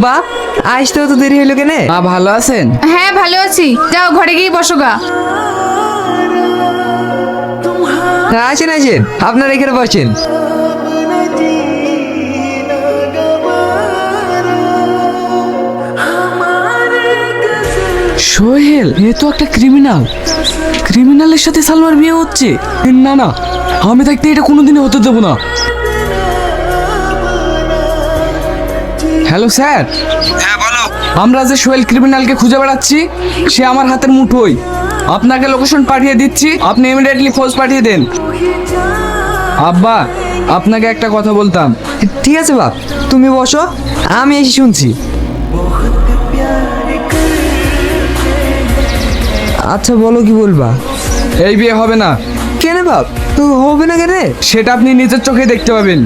বাপ, আসতেও তো দেরি হলো কেনে? মা ভালো আছেন? হ্যাঁ ভালো আছি, যাও ঘরে গিয়ে বসো গা। আসেন আসেন, আপনারা এখানে বসেন। সোহেল, এ তো একটা ক্রিমিনালের সাথে সালমার বিয়ে হচ্ছে। না না, আমি থাকতে এটা কোনোদিনই হতে দেবো না। Hello sir. হ্যাঁ বলো। আমরা যে সোহেল ক্রিমিনালকে খুঁজে বেড়াচ্ছি, সে আমার হাতের মুঠোই। আপনাকে লোকেশন পাঠিয়ে দিচ্ছি, আপনি ইমিডিয়েটলি ফোর্স পাঠিয়ে দেন। আব্বা, আপনাকে একটা কথা বলতাম। ঠিক আছে বাপ, তুমি বসো, আমি এসে শুনছি। আচ্ছা বলো, কি বলবা? এই বিয়ে হবে না। কেন বাপ, তো হবে না কেন? সেটা আপনি নিজের চোখে দেখতে পাবেন।